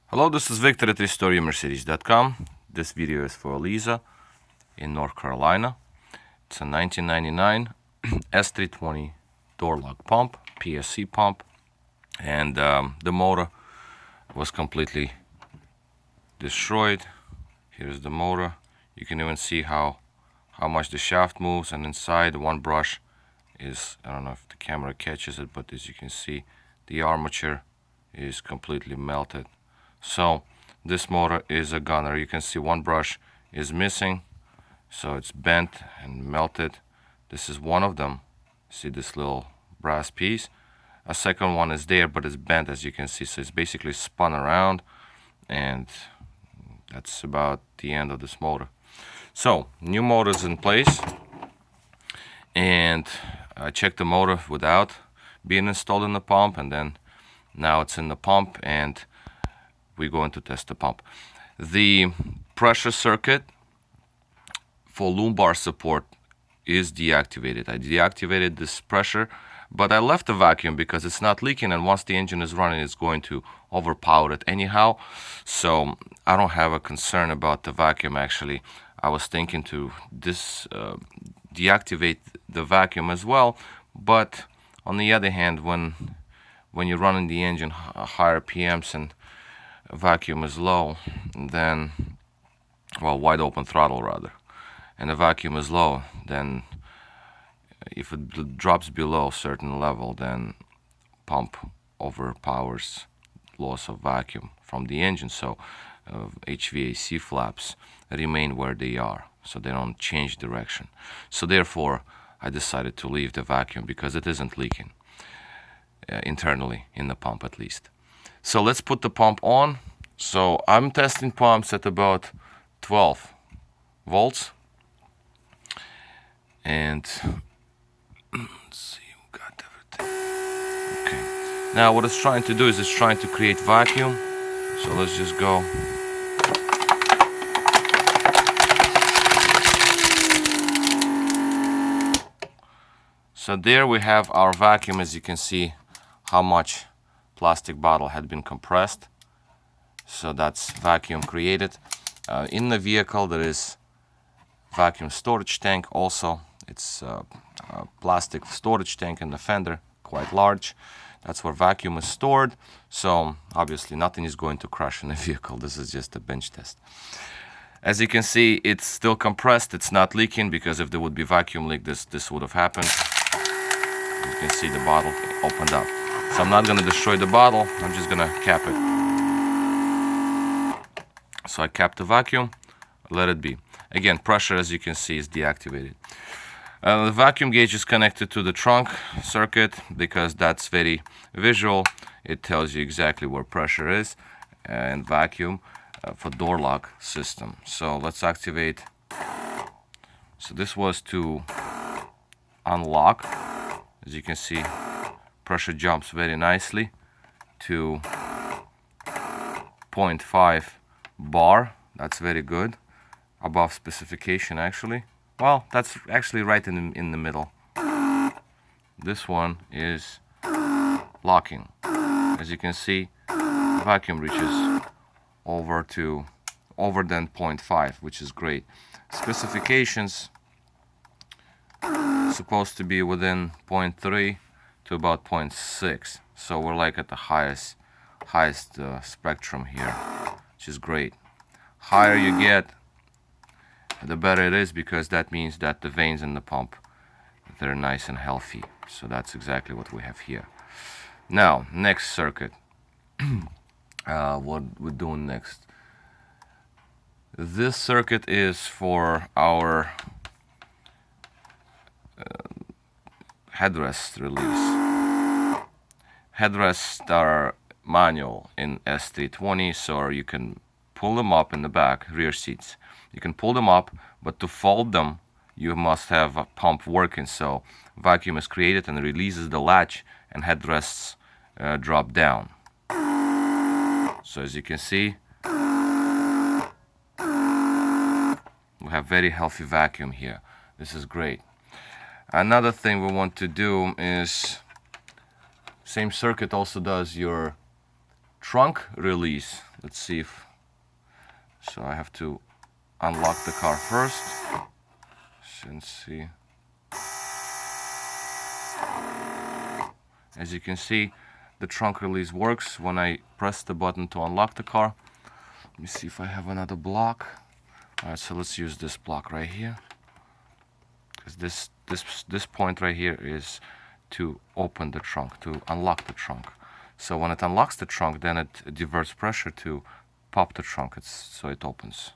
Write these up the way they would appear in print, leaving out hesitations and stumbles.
Hello, this is Victor at RestoreYourMercedes.com. This video is for Elisa in North Carolina. It's a 1999 S320 door lock pump, PSC pump, and the motor was completely destroyed. Here's the motor. You can even see how much the shaft moves, and inside one brush is, I don't know if the camera catches it, but as you can see, the armature is completely melted. So this motor is a gunner. You can see one brush is missing, so it's bent and melted. This is one of them. See this little brass piece? A second one is there, but it's bent, as you can see, so it's basically spun around, and that's about the end of this motor. So new motor is in place, and I checked the motor without being installed in the pump, and then now it's in the pump, and we're going to test the pump. The pressure circuit for lumbar support is deactivated. I deactivated this pressure, but I left the vacuum because it's not leaking, and once the engine is running, it's going to overpower it anyhow. So I don't have a concern about the vacuum. Actually, I was thinking to deactivate the vacuum as well, but on the other hand, when you're running the engine higher PMs and vacuum is low, then, well, wide open throttle rather, and the vacuum is low, then if it drops below a certain level, then pump overpowers loss of vacuum from the engine. So HVAC flaps remain where they are, so they don't change direction. So therefore I decided to leave the vacuum because it isn't leaking internally in the pump, at least. So let's put the pump on. So I'm testing pumps at about 12 volts, and let's see, we got everything. Okay, now what it's trying to do is it's trying to create vacuum. So let's just go. So there we have our vacuum. As you can see how much plastic bottle had been compressed. So that's vacuum created. In the vehicle there is vacuum storage tank also. It's a plastic storage tank in the fender, quite large. That's where vacuum is stored. So obviously nothing is going to crash in the vehicle. This is just a bench test. As you can see, it's still compressed. It's not leaking, because if there would be vacuum leak, this would have happened. You can see the bottle opened up. So I'm not going to destroy the bottle. I'm just going to cap it. So I capped the vacuum, let it be. Again, pressure, as you can see, is deactivated. The vacuum gauge is connected to the trunk circuit because that's very visual. It tells you exactly where pressure is and vacuum for door lock system. So let's activate. So this was to unlock. As you can see, pressure jumps very nicely to 0.5 bar. That's very good, above specification actually. Well, that's actually right in the middle. This one is locking. As you can see, the vacuum reaches over than 0.5, which is great. Specifications supposed to be within 0.3 to about 0.6, so we're like at the highest spectrum here, which is great. Higher you get, the better it is, because that means that the veins in the pump, they're nice and healthy. So that's exactly what we have here. Now, next circuit. What we're doing next. This circuit is for our headrest release. Headrests are manual in S320, so you can pull them up in the back, rear seats. You can pull them up, but to fold them, you must have a pump working. So vacuum is created and releases the latch, and headrests drop down. So as you can see, we have very healthy vacuum here. This is great. Another thing we want to do is, same circuit also does your trunk release. Let's see if, so I have to unlock the car first. Let's see. As you can see, the trunk release works when I press the button to unlock the car. Let me see if I have another block. Alright, so let's use this block right here, because this point right here is to open the trunk, to unlock the trunk. So when it unlocks the trunk, then it diverts pressure to pop the trunk, so it opens.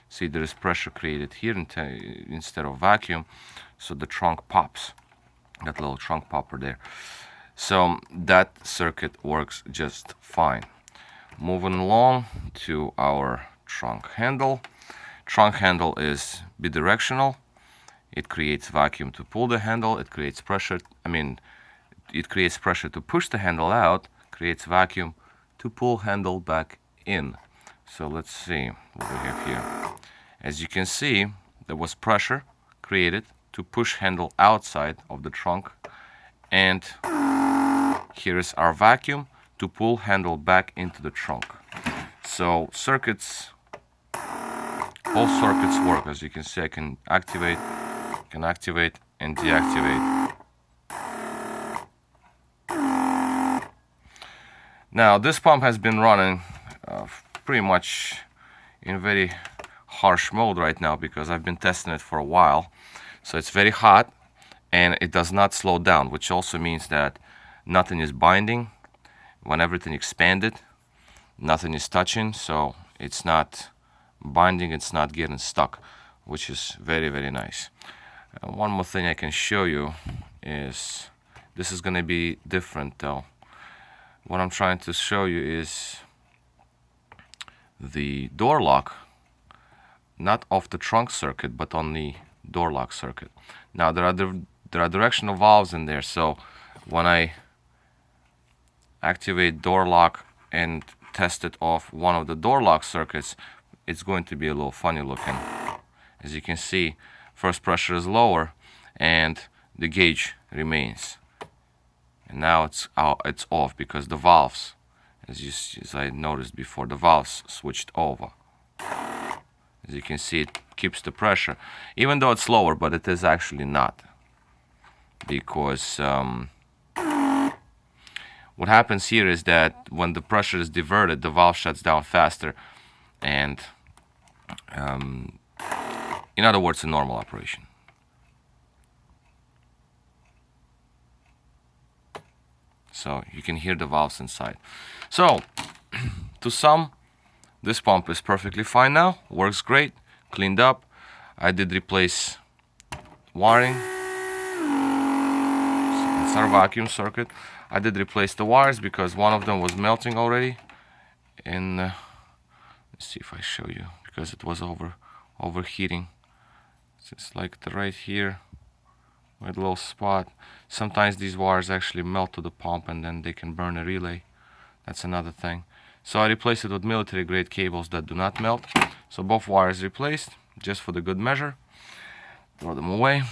See, there is pressure created here instead of vacuum, so the trunk pops, that little trunk popper there. So that circuit works just fine. Moving along to our trunk handle. Trunk handle is bidirectional. It creates vacuum to pull the handle. It creates pressure. It creates pressure to push the handle out. Creates vacuum to pull handle back in. So let's see what we have here. As you can see, there was pressure created to push handle outside of the trunk, and here is our vacuum to pull handle back into the trunk. So all circuits work. As you can see, I can activate and deactivate. Now this pump has been running pretty much in very harsh mode right now, because I've been testing it for a while. So it's very hot and it does not slow down, which also means that nothing is binding. When everything expanded, nothing is touching, so it's not binding, it's not getting stuck, which is very, very nice. One more thing I can show you is, this is going to be different though. What I'm trying to show you is the door lock, not off the trunk circuit, but on the door lock circuit. Now there are directional valves in there, so when I activate door lock and test it off one of the door lock circuits, it's going to be a little funny looking. As you can see, first pressure is lower and the gauge remains, and now it's off because the valves, as I noticed before, the valves switched over. As you can see, it keeps the pressure, even though it's lower, but it is actually not, because what happens here is that when the pressure is diverted, the valve shuts down faster, and in other words, a normal operation. So you can hear the valves inside. So to sum, this pump is perfectly fine now, works great, cleaned up. I did replace wiring. It's our vacuum circuit. I did replace the wires because one of them was melting already. And let's see if I show you, because it was overheating. It's like right here, with a little spot. Sometimes these wires actually melt to the pump and then they can burn a relay. That's another thing. So I replaced it with military grade cables that do not melt. So both wires replaced, just for the good measure. Throw them away.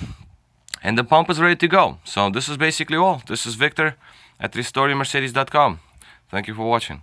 And the pump is ready to go. So this is basically all. This is Victor at RestoreYourMercedes.com. Thank you for watching.